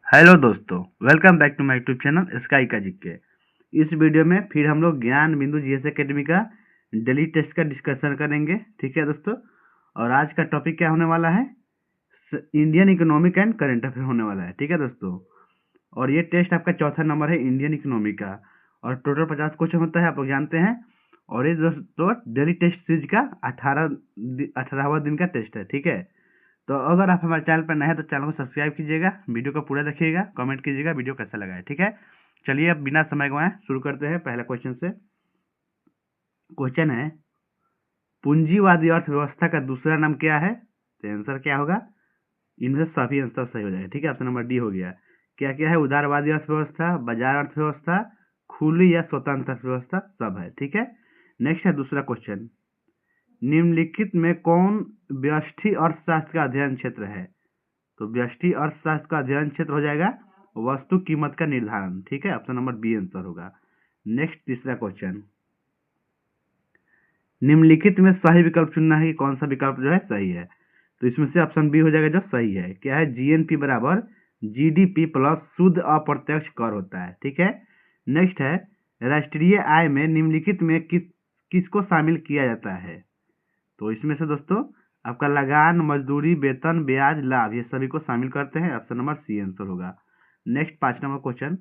Hello दोस्तों, welcome back to my YouTube channel sky का GK. इस वीडियो में फिर हम लोग ज्ञान बिंदु जीएस एकेडमी का डेली टेस्ट का डिस्कशन करेंगे। ठीक है दोस्तों, और आज का टॉपिक क्या होने वाला है? Indian economic and current affair होने वाला है। ठीक है दोस्तों, और ये टेस्ट आपका चौथा नंबर है इंडियन इकोनॉमी का, और टोटल 50 क्वेश्चन होता है, आप लोग जानते हैं। और ये दोस्तों डेली टेस्ट सीरीज का 18वां दिन का टेस्ट है। ठीक है, तो अगर आप हमारे चैनल पर नए हैं तो चैनल को सब्सक्राइब कीजिएगा, वीडियो को पूरा देखिएगा, कमेंट कीजिएगा वीडियो कैसा लगा है। ठीक है, चलिए अब बिना समय गवाए शुरू करते हैं पहला क्वेश्चन से। क्वेश्चन है, पूंजीवादी अर्थव्यवस्था का दूसरा नाम क्या है? तो आंसर क्या होगा? इनमें से सभी आंसर सही हो जाएगा। ठीक है, ऑप्शन नंबर डी हो गया। क्या क्या है? उदारवादी अर्थव्यवस्था, बाजार अर्थव्यवस्था, खुली या स्वतंत्र अर्थव्यवस्था, सब है। ठीक है, नेक्स्ट है दूसरा क्वेश्चन, निम्नलिखित में कौन व्यष्टि अर्थशास्त्र का अध्ययन क्षेत्र है? तो व्यष्टि अर्थशास्त्र का अध्ययन क्षेत्र हो जाएगा वस्तु कीमत का निर्धारण। ठीक है, ऑप्शन नंबर बी आंसर होगा। नेक्स्ट तीसरा क्वेश्चन, निम्नलिखित में सही विकल्प चुनना है कि कौन सा विकल्प जो है सही है। तो इसमें से ऑप्शन बी हो जाएगा जो सही है। क्या है? जीएनपी बराबर जीडीपी प्लस शुद्ध अप्रत्यक्ष कर होता है। ठीक है, नेक्स्ट है, राष्ट्रीय आय में निम्नलिखित में किसको शामिल किया जाता है? तो इसमें से दोस्तों आपका लगान, मजदूरी, वेतन, ब्याज, लाभ, ये सभी को शामिल करते हैं। ऑप्शन नंबर सी आंसर होगा। नेक्स्ट 5 नंबर क्वेश्चन,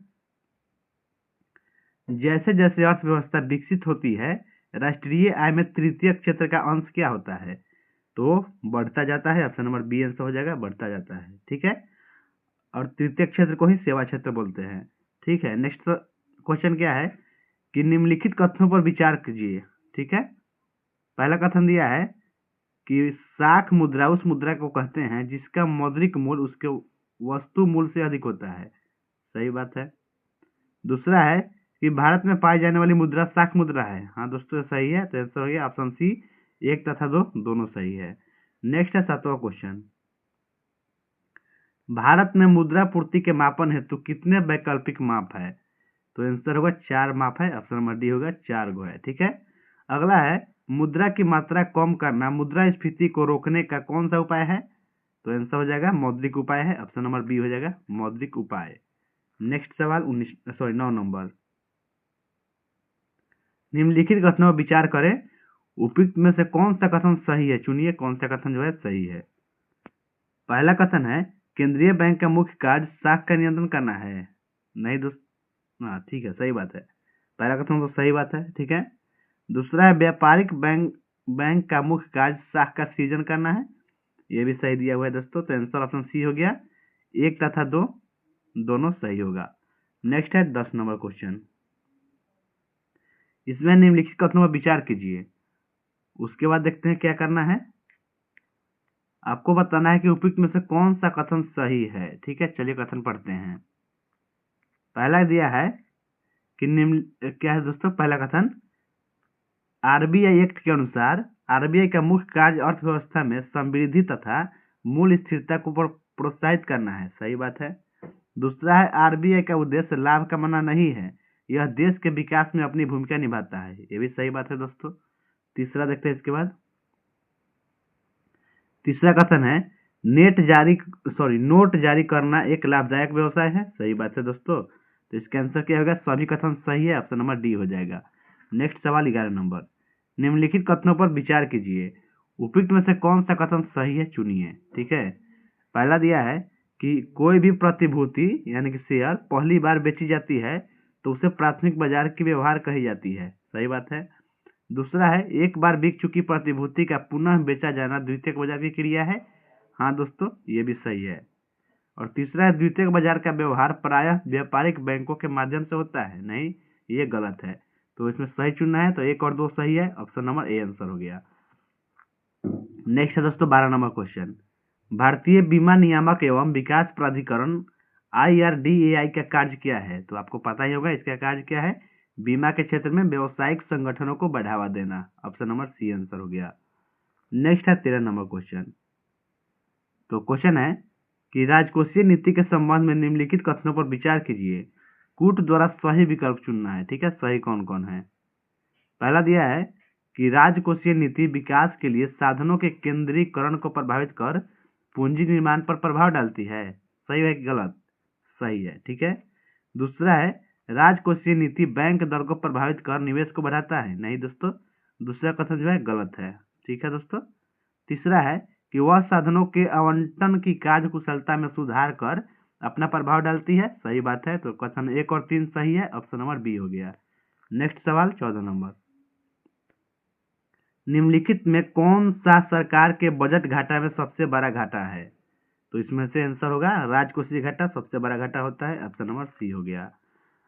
जैसे जैसे अर्थव्यवस्था विकसित होती है राष्ट्रीय आय में तृतीय क्षेत्र का अंश क्या होता है? तो बढ़ता जाता है। ऑप्शन नंबर बी आंसर हो जाएगा, बढ़ता जाता है। ठीक है, और तृतीय क्षेत्र को ही सेवा क्षेत्र बोलते हैं। ठीक है, नेक्स्ट क्वेश्चन क्या है कि निम्नलिखित कथनों पर विचार कीजिए। ठीक है, पहला कथन दिया है कि साख मुद्रा उस मुद्रा को कहते हैं जिसका मौद्रिक मूल्य उसके वस्तु मूल्य से अधिक होता है। सही बात है। दूसरा है कि भारत में पाई जाने वाली मुद्रा साख मुद्रा है। हाँ दोस्तों, सही है। तो आंसर हो गया ऑप्शन सी, 1 तथा 2 दोनों सही है। नेक्स्ट है 7वां क्वेश्चन, भारत में मुद्रा पूर्ति के मापन हेतु कितने वैकल्पिक माप है? तो आंसर होगा 4 माप है। ऑप्शन नंबर डी होगा, 4 गो है। ठीक है, अगला है, मुद्रा की मात्रा कम करना मुद्रास्फीति को रोकने का कौन सा उपाय है? तो आंसर हो जाएगा मौद्रिक उपाय है। ऑप्शन नंबर बी हो जाएगा मौद्रिक उपाय। नेक्स्ट सवाल 9 नंबर, निम्नलिखित कथनों पर विचार करें, उपयुक्त में से कौन सा कथन सही है? चुनिए कौन सा कथन जो है सही है। पहला कथन है, केंद्रीय बैंक का मुख्य कार्य साख का नियंत्रण करना है। नहीं दोस्त, हाँ ठीक है, सही बात है। पहला कथन तो सही बात है। ठीक है, दूसरा है, व्यापारिक बैंक का मुख्य कार्य साख का सृजन करना है। ये भी सही दिया हुआ है दोस्तों। तो आंसर ऑप्शन सी हो गया, 1 तथा 2 दोनों सही होगा। नेक्स्ट है 10 नंबर क्वेश्चन, इसमें निम्नलिखित कथनों पर विचार कीजिए। उसके बाद देखते हैं क्या करना है। आपको बताना है कि उपयुक्त में से कौन सा कथन सही है। ठीक है, चलिए कथन पढ़ते हैं। पहला दिया है कि निम्न क्या है दोस्तों? पहला कथन, आरबीआई एक्ट के अनुसार आरबीआई का मुख्य कार्य अर्थव्यवस्था में समृद्धि तथा मूल्य स्थिरता को प्रोत्साहित करना है। सही बात है। दूसरा है, आरबीआई का उद्देश्य लाभ कमाना नहीं है, यह देश के विकास में अपनी भूमिका निभाता है। ये भी सही बात है दोस्तों। तीसरा देखते हैं इसके बाद। तीसरा कथन है, नोट जारी करना एक लाभदायक व्यवसाय है। सही बात है दोस्तों। तो इसका आंसर क्या होगा? सभी कथन सही है। ऑप्शन नंबर डी हो जाएगा। नेक्स्ट सवाल 11 नंबर, निम्नलिखित कथनों पर विचार कीजिए, उपयुक्त में से कौन सा कथन सही है? चुनिए। ठीक है, पहला दिया है कि कोई भी प्रतिभूति यानी कि शेयर पहली बार बेची जाती है तो उसे प्राथमिक बाजार की व्यवहार कही जाती है। सही बात है। दूसरा है, एक बार बिक चुकी प्रतिभूति का पुनः बेचा जाना द्वितीयक बाजार की क्रिया है। हाँ दोस्तों, ये भी सही है। और तीसरा है, द्वितीयक बाजार का व्यवहार प्रायः व्यापारिक बैंकों के माध्यम से होता है। नहीं, ये गलत है। तो इसमें सही चुनना है, तो 1 और 2 सही है। ऑप्शन नंबर ए आंसर हो गया। नेक्स्ट है दोस्तों 12 नंबर क्वेश्चन, भारतीय बीमा नियामक एवं विकास प्राधिकरण IRDAI का कार्य क्या है? तो आपको पता ही होगा इसका कार्य क्या है, बीमा के क्षेत्र में व्यवसायिक संगठनों को बढ़ावा देना। ऑप्शन नंबर सी आंसर हो गया। नेक्स्ट है 13 नंबर क्वेश्चन, तो क्वेश्चन है कि राजकोषीय नीति के संबंध में निम्नलिखित कथनों पर विचार कीजिए, कूट द्वारा सही विकल्प चुनना है। ठीक है, सही कौन कौन है। पहला दिया है कि राजकोषीय नीति विकास के लिए साधनों के केंद्रीकरण को प्रभावित कर पूंजी निर्माण पर प्रभाव डालती है। सही है कि गलत? सही है। ठीक है, दूसरा है राजकोषीय नीति बैंक दर को प्रभावित कर निवेश को बढ़ाता है। नहीं दोस्तों, दूसरा कथन जो है गलत है। ठीक है दोस्तों, तीसरा है कि वह साधनों के आवंटन की कार्य कुशलता में सुधार कर अपना प्रभाव डालती है। सही बात है, तो कथन 1 और 3 सही है, ऑप्शन नंबर बी हो गया। नेक्स्ट सवाल 14 नंबर, निम्नलिखित में कौन सा सरकार के बजट घाटा में सबसे बड़ा घाटा है? तो इसमें से आंसर होगा राजकोषीय घाटा सबसे बड़ा घाटा होता है, ऑप्शन नंबर सी हो गया।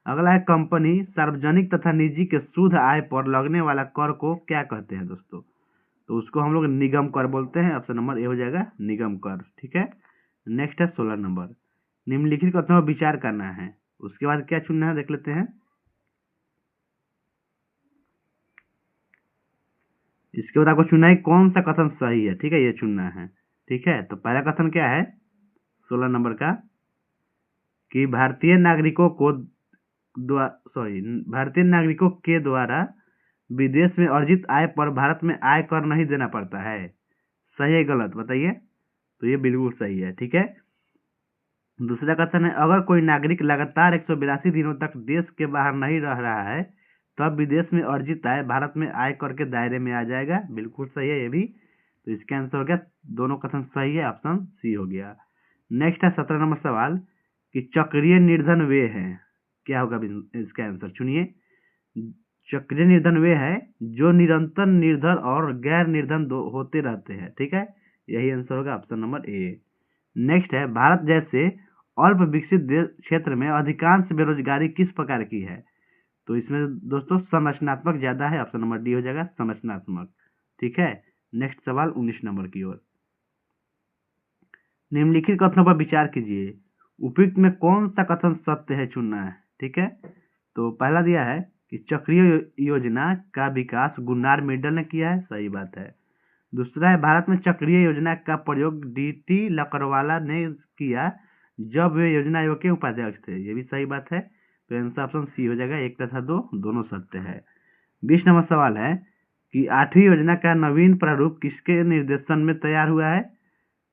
अगला है कंपनी सार्वजनिक तथा निजी के शुद्ध आय पर लगने वाला कर को क्या कहते हैं दोस्तों? तो उसको हम लोग निगम कर बोलते हैं, ऑप्शन नंबर ए हो जाएगा निगम कर। ठीक है, नेक्स्ट है 16 नंबर, निम्नलिखित कथनों पर विचार करना है। उसके बाद क्या चुनना है देख लेते हैं। इसके बाद आपको चुनना है कौन सा कथन सही है। ठीक है, ये चुनना है। ठीक है, तो पहला कथन क्या है 16 नंबर का, कि भारतीय नागरिकों के द्वारा विदेश में अर्जित आय पर भारत में आय कर नहीं देना पड़ता है। सही है गलत बताइए? तो ये बिल्कुल सही है। ठीक है, दूसरा कथन है अगर कोई नागरिक लगातार 182 दिनों तक देश के बाहर नहीं रह रहा है तब विदेश में अर्जित आय भारत में आय कर के दायरे में आ जाएगा। बिल्कुल सही है ये भी। तो इसका आंसर हो गया, दोनों कथन सही है, ऑप्शन सी हो गया। नेक्स्ट है 17 नंबर सवाल, कि चक्रीय निर्धन वे है। क्या होगा इसका आंसर चुनिए। चक्रीय निर्धन वे है जो निरंतर निर्धन और गैर निर्धन होते रहते हैं। ठीक है, यही आंसर होगा, ऑप्शन नंबर ए। नेक्स्ट है भारत जैसे अल्प विकसित क्षेत्र में अधिकांश बेरोजगारी किस प्रकार की है? तो इसमें दोस्तों संरचनात्मक ज्यादा है, ऑप्शन नंबर डी हो जाएगा संरचनात्मक। ठीक है, नेक्स्ट सवाल 19 नंबर की ओर, निम्नलिखित कथनों पर विचार कीजिए, उपयुक्त में कौन सा कथन सत्य है चुनना है। ठीक है, तो पहला दिया है कि चक्रीय योजना का विकास गुन्नार मिडल ने किया है। सही बात है। दूसरा है भारत में चक्रीय योजना का प्रयोग डीटी लकड़वाला ने किया जब वे योजना आयोग के उपाध्यक्ष थे। ये भी सही बात है, तो आंसर ऑप्शन सी हो जाएगा। 1 तथा 2 दोनों सत्य है। 20 नंबर सवाल है कि 8वीं योजना का नवीन प्रारूप किसके निर्देशन में तैयार हुआ है?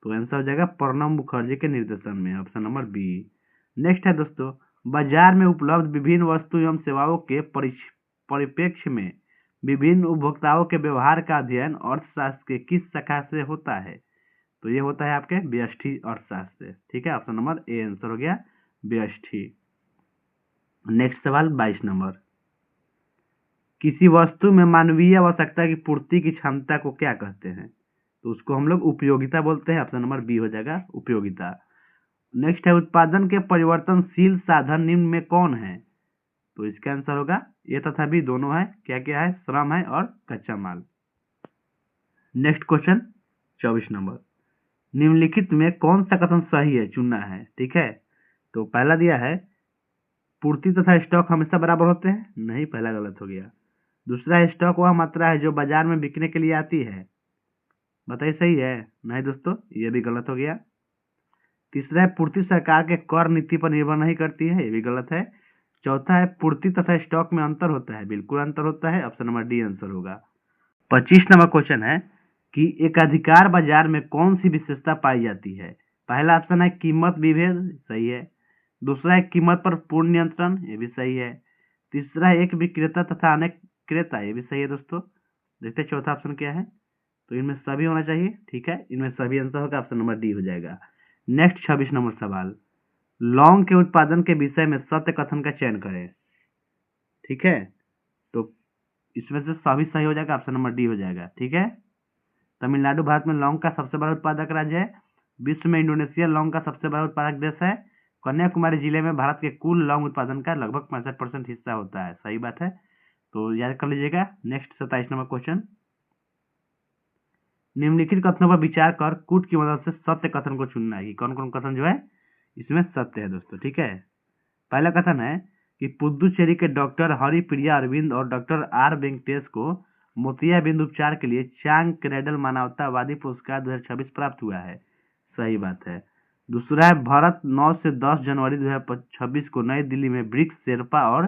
तो आंसर हो जाएगा प्रणब मुखर्जी के निर्देशन में, ऑप्शन नंबर बी। नेक्स्ट है दोस्तों, बाजार में उपलब्ध विभिन्न वस्तु एवं सेवाओं के परिप्रेक्ष्य में विभिन्न उपभोक्ताओं के व्यवहार का अध्ययन अर्थशास्त्र के किस शाखा से होता है? तो ये होता है आपके व्यष्टि अर्थशास्त्र से। ठीक है, ऑप्शन नंबर ए आंसर हो गया व्यष्टि। नेक्स्ट सवाल 22 नंबर, किसी वस्तु में मानवीय आवश्यकता की पूर्ति की क्षमता को क्या कहते हैं? तो उसको हम लोग उपयोगिता बोलते हैं, ऑप्शन नंबर बी हो जाएगा उपयोगिता। नेक्स्ट है उत्पादन के परिवर्तनशील साधन निम्न में कौन है? तो इसका आंसर होगा ये तथा बी दोनों है। क्या क्या है? श्रम है और कच्चा माल। नेक्स्ट क्वेश्चन 24 नंबर, निम्नलिखित में कौन सा कथन सही है चुनना है। ठीक है, तो पहला दिया है पूर्ति तथा स्टॉक हमेशा बराबर होते हैं। नहीं, पहला गलत हो गया। दूसरा स्टॉक वह मात्रा है जो बाजार में बिकने के लिए आती है। बताइए सही है? नहीं दोस्तों, ये भी गलत हो गया। तीसरा है पूर्ति सरकार के कर नीति पर निर्भर नहीं करती है। ये भी गलत है। चौथा है पूर्ति तथा स्टॉक में अंतर होता है। बिल्कुल अंतर होता है, ऑप्शन नंबर डी आंसर होगा। 25 नंबर क्वेश्चन है कि एकाधिकार बाजार में कौन सी विशेषता पाई जाती है? पहला ऑप्शन है कीमत विभेद, सही है। दूसरा है कीमत पर पूर्ण नियंत्रण, ये भी सही है। तीसरा है एक विक्रेता तथा अनेक क्रेता, ये भी सही है दोस्तों। देखते हैं चौथा ऑप्शन क्या है। तो इनमें सभी होना चाहिए। ठीक है, इनमें सभी आंसर होगा, ऑप्शन नंबर डी हो जाएगा। नेक्स्ट 26 नंबर सवाल, लौंग के उत्पादन के विषय में सत्य कथन का चयन करें। ठीक है, तो इसमें से सभी सही हो जाएगा, ऑप्शन नंबर डी हो जाएगा। ठीक है, तमिलनाडु भारत में लौंग का सबसे बड़ा उत्पादक राज्य है। विश्व में इंडोनेशिया लौंग का सबसे बड़ा उत्पादक देश है। कन्याकुमारी जिले में भारत के कुल लौंग उत्पादन का लगभग 65% हिस्सा होता है। सही बात है, तो याद कर लीजिएगा। नेक्स्ट 27 नंबर क्वेश्चन, निम्नलिखित कथनों पर विचार कर कूट की मदद से सत्य कथन को चुनना है कि कौन कौन कथन जो है इसमें सत्य है दोस्तों। ठीक है, पहला कथन है कि पुदुचेरी के डॉक्टर हरिप्रिया अरविंद और डॉक्टर आर वेंकटेश को मोतियाबिंद उपचार के लिए चांग क्रेडल मानवतावादी पुरस्कार 2026 प्राप्त हुआ है। सही बात है। दूसरा है भारत 9 से 10 जनवरी 2026 को नई दिल्ली में ब्रिक्स शेरपा और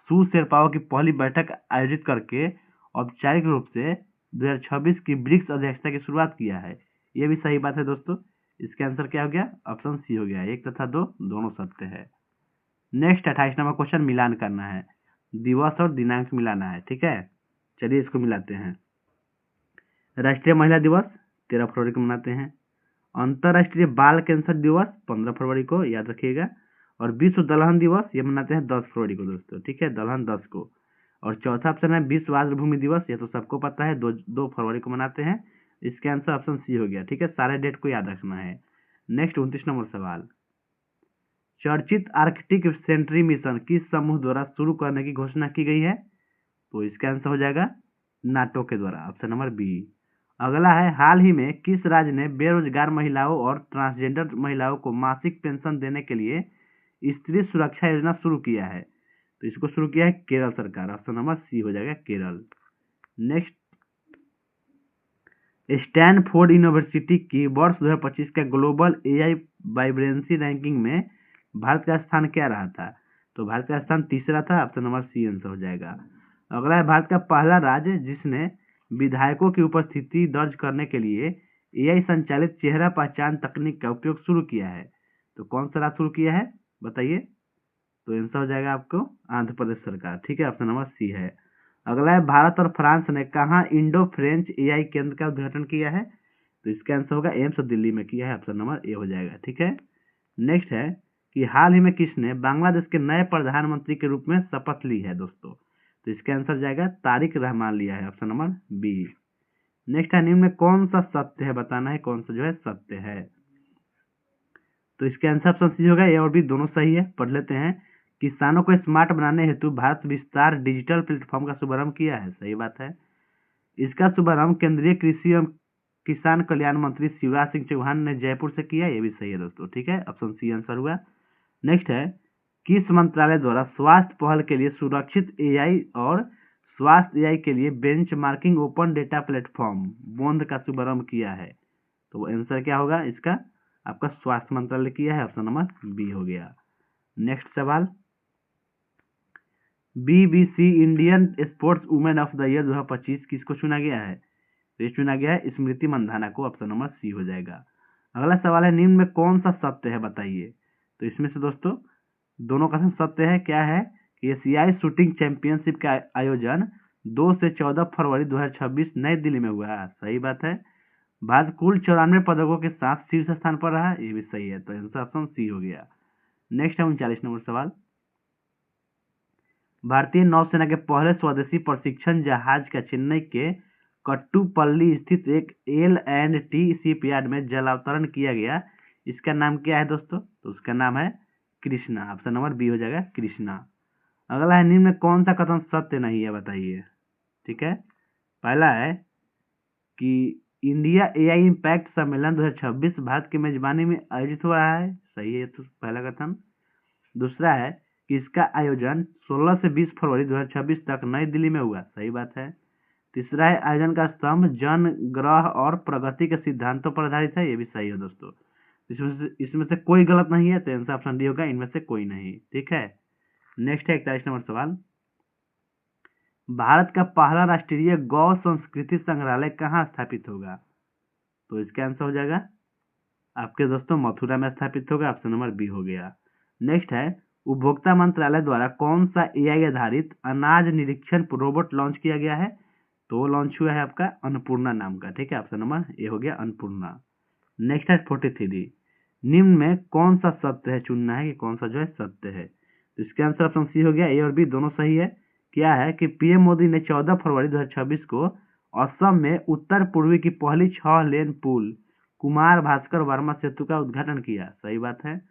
सू शेरपाओं की पहली बैठक आयोजित करके औपचारिक रूप से 2026 की ब्रिक्स अध्यक्षता की शुरुआत किया है। ये भी सही बात है दोस्तों। इसका आंसर क्या हो गया? ऑप्शन सी हो गया, 1 तथा 2 दोनों सत्य है। नेक्स्ट 28 नंबर क्वेश्चन, मिलान करना है, दिवस और दिनांक मिलाना है। ठीक है, चलिए इसको मिलाते हैं। राष्ट्रीय महिला दिवस 13 फरवरी को मनाते हैं। अंतर्राष्ट्रीय बाल कैंसर दिवस 15 फरवरी को, याद रखिएगा। और विश्व दलहन दिवस ये मनाते हैं 10 फरवरी को दोस्तों। ठीक है, दलहन 10 को। और चौथा ऑप्शन है विश्व आर्द्र भूमि दिवस, ये तो सबको पता है, 2 फरवरी को मनाते हैं। इसका आंसर ऑप्शन सी हो गया। ठीक है, सारे डेट को याद रखना है। नेक्स्ट 29 नंबर सवाल, चर्चित आर्कटिक सेंट्री मिशन किस समूह द्वारा शुरू करने की घोषणा की गई है? तो इसका आंसर हो जाएगा नाटो के द्वारा, ऑप्शन नंबर बी। अगला है, हाल ही में किस राज्य ने बेरोजगार महिलाओं और ट्रांसजेंडर महिलाओं को मासिक पेंशन देने के लिए स्त्री सुरक्षा योजना शुरू किया है? तो इसको शुरू किया है केरल सरकार, ऑप्शन नंबर सी हो जाएगा केरल। नेक्स्ट, स्टैनफोर्ड यूनिवर्सिटी की वर्ष 2025 का ग्लोबल एआई वाइब्रेंसी रैंकिंग में भारत का स्थान क्या रहा था? तो भारत का स्थान तीसरा था, ऑप्शन नंबर सी आंसर हो जाएगा। अगला है, भारत का पहला राज्य जिसने विधायकों की उपस्थिति दर्ज करने के लिए एआई संचालित चेहरा पहचान तकनीक का उपयोग शुरू किया है? तो कौन सा राज्य शुरू किया है बताइए? तो आंसर हो जाएगा आपको आंध्र प्रदेश सरकार। ठीक है, ऑप्शन नंबर सी है। अगला है, भारत और फ्रांस ने कहाँ इंडो फ्रेंच एआई केंद्र का उद्घाटन किया है? तो इसका आंसर होगा एम्स दिल्ली में किया है, ऑप्शन नंबर ए हो जाएगा। ठीक है, नेक्स्ट है कि हाल ही में किसने बांग्लादेश के नए प्रधानमंत्री के रूप में शपथ ली है दोस्तों? तो इसका आंसर जाएगा तारिक रहमान लिया है, ऑप्शन नंबर बी। नेक्स्ट है, निम्न में कौन सा सत्य है बताना है, कौन सा जो है सत्य है? तो इसके आंसर ऑप्शन सी होगा, ए और बी दोनों सही है। पढ़ लेते हैं। किसानों को स्मार्ट बनाने हेतु भारत विस्तार डिजिटल प्लेटफॉर्म का शुभारंभ किया है, सही बात है। इसका शुभारंभ केंद्रीय कृषि एवं किसान कल्याण मंत्री शिवराज सिंह चौहान ने जयपुर से किया, ये भी सही है दोस्तों। ठीक है, ऑप्शन सी आंसर हुआ। नेक्स्ट है, किस मंत्रालय द्वारा स्वास्थ्य पहल के लिए सुरक्षित एआई और स्वास्थ्य एआई के लिए बेंचमार्किंग ओपन डेटा प्लेटफॉर्म बोंद का शुभारंभ किया है? तो आंसर क्या होगा इसका? आपका स्वास्थ्य मंत्रालय किया है, ऑप्शन नंबर बी हो गया। नेक्स्ट सवाल, BBC Indian sports women of the year 2025 किसको चुना गया है? तो ये चुना गया है स्मृति मंधाना को, ऑप्शन नंबर सी हो जाएगा। अगला सवाल है, निम्न में कौन सा सत्य है बताइए? तो इसमें से दोस्तों दोनों का सत्य है। क्या है कि एशियाई शूटिंग चैंपियनशिप का आयोजन 2 से 14 फरवरी 2026 नई दिल्ली में हुआ, सही बात है। भारत कुल 94 पदकों के साथ शीर्ष स्थान पर रहा, ये भी सही है, तो आंसर ऑप्शन सी हो गया। नेक्स्ट है 39 नंबर सवाल, भारतीय नौसेना के पहले स्वदेशी प्रशिक्षण जहाज का चेन्नई के कट्टुपल्ली स्थित एक L&T शिपयार्ड में जलावतरण किया गया, इसका नाम क्या है दोस्तों? तो उसका नाम है कृष्णा, ऑप्शन नंबर बी हो जाएगा कृष्णा। अगला है, निम्न में कौन सा कथन सत्य नहीं है बताइए? ठीक है, पहला है कि इंडिया एआई इम्पैक्ट सम्मेलन 2026 भारत की मेजबानी में आयोजित हो रहा है, सही है तो पहला कथन। दूसरा है कि इसका आयोजन 16 से 20 फरवरी 2026 तक नई दिल्ली में हुआ, सही बात है। तीसरा है, आयोजन का स्तंभ जन, ग्रह और प्रगति के सिद्धांतों पर आधारित है, ये भी सही है दोस्तों। इसमें से कोई गलत नहीं है, तो आंसर ऑप्शन डी होगा, इनमें से कोई नहीं। ठीक है, नेक्स्ट है 41 नंबर सवाल, भारत का पहला राष्ट्रीय गौ संस्कृति संग्रहालय कहाँ स्थापित होगा? तो इसका आंसर हो जाएगा आपके दोस्तों मथुरा में स्थापित होगा, ऑप्शन नंबर बी हो गया। नेक्स्ट है, उपभोक्ता मंत्रालय द्वारा कौन सा एआई आधारित अनाज निरीक्षण रोबोट लॉन्च किया गया है? तो लॉन्च हुआ है आपका अन्नपूर्णा नाम का। ठीक है, ऑप्शन नंबर ए हो गया अन्नपूर्णा। नेक्स्ट है 43, निम्न में कौन सा सत्य है, चुनना है कि कौन सा जो है सत्य है। तो इसका आंसर ऑप्शन सी हो गया, ए और बी दोनों सही है। क्या है कि पीएम मोदी ने 14 फरवरी 2026 को असम में उत्तर पूर्वी की पहली 6 लेन पुल कुमार भास्कर वर्मा सेतु का उद्घाटन किया, सही बात है।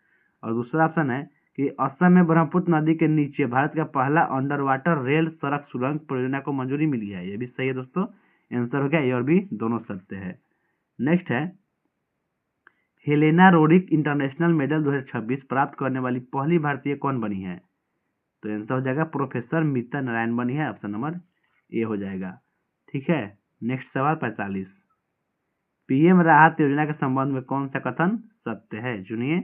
और दूसरा ऑप्शन है कि असम में ब्रह्मपुत्र नदी के नीचे भारत का पहला अंडर वाटर रेल सड़क सुरंग परियोजना को मंजूरी मिली है, ये भी सही है दोस्तों। आंसर हो गया ए और बी दोनों सत्य है। नेक्स्ट है, हेलेना रोड्रिक इंटरनेशनल मेडल 2026 प्राप्त करने वाली पहली भारतीय कौन बनी है? तो आंसर हो जाएगा प्रोफेसर मीता नारायण बनी है, ऑप्शन नंबर ए हो जाएगा। ठीक है, नेक्स्ट सवाल 45, पीएम राहत योजना के संबंध में कौन सा कथन सत्य है, चुनिए।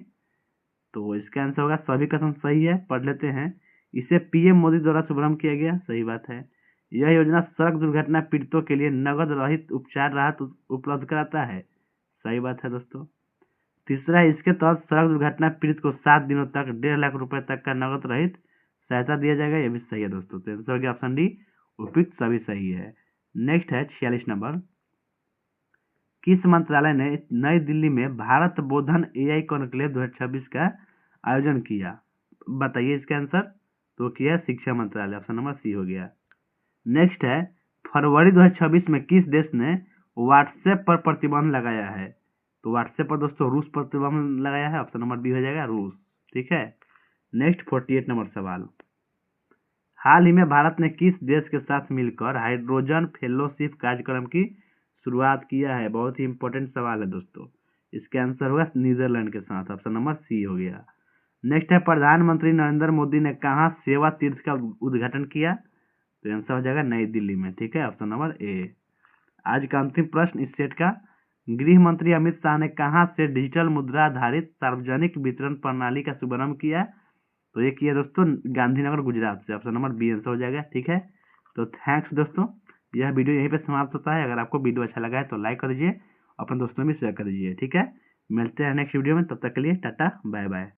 तो इसका आंसर होगा सभी कथन सही है। पढ़ लेते हैं, इसे पीएम मोदी द्वारा शुभारंभ किया गया, सही बात है। यह योजना सड़क दुर्घटना पीड़ितों के लिए नगद रहित उपचार राहत उपलब्ध कराता है, सही बात है दोस्तों। तीसरा है, इसके तहत सड़क दुर्घटना पीड़ित को 7 दिनों तक 1.5 लाख रुपए तक का नकद रहित सहायता दिया जाएगा। ये भी सही है दोस्तों। तो आंसर हो गया ऑप्शन डी, उपयुक्त सभी सही है। नेक्स्ट है 46 नंबर, किस मंत्रालय ने नई दिल्ली में भारत बोधन एआई कॉन्क्लेव 2026 का आयोजन किया? बताइए इसका आंसर। तो किया शिक्षा मंत्रालय, ऑप्शन नंबर सी हो गया। नेक्स्ट है, फरवरी 2026 में किस देश ने व्हाट्सएप पर प्रतिबंध लगाया है? तो व्हाट्सएप पर दोस्तों रूस पर प्रतिबंध लगाया है, ऑप्शन नंबर बी हो जाएगा रूस। ठीक है। नेक्स्ट 48 नंबर सवाल, हाल ही में भारत ने किस देश के साथ मिलकर हाइड्रोजन फेलोशिप कार्यक्रम की शुरुआत किया है? बहुत ही इंपॉर्टेंट सवाल है दोस्तों। इसका आंसर होगा नीदरलैंड के साथ, ऑप्शन नंबर सी हो गया। नेक्स्ट है, प्रधानमंत्री नरेंद्र मोदी ने कहाँ सेवा तीर्थ का उद्घाटन किया? तो आंसर हो जाएगा नई दिल्ली में। ठीक है, ऑप्शन नंबर ए। आज का अंतिम प्रश्न इस सेट का, गृह मंत्री अमित शाह ने कहाँ से डिजिटल मुद्रा आधारित सार्वजनिक वितरण प्रणाली का शुभारंभ किया? तो ये किया दोस्तों गांधीनगर गुजरात से, ऑप्शन नंबर बी आंसर हो जाएगा। ठीक है, तो थैंक्स दोस्तों, यह वीडियो यहीं पे समाप्त होता है। अगर आपको वीडियो अच्छा लगा है तो लाइक कर दीजिए, अपने दोस्तों में शेयर कर दीजिए। ठीक है, मिलते हैं नेक्स्ट वीडियो में, तब तक के लिए टाटा बाय बाय।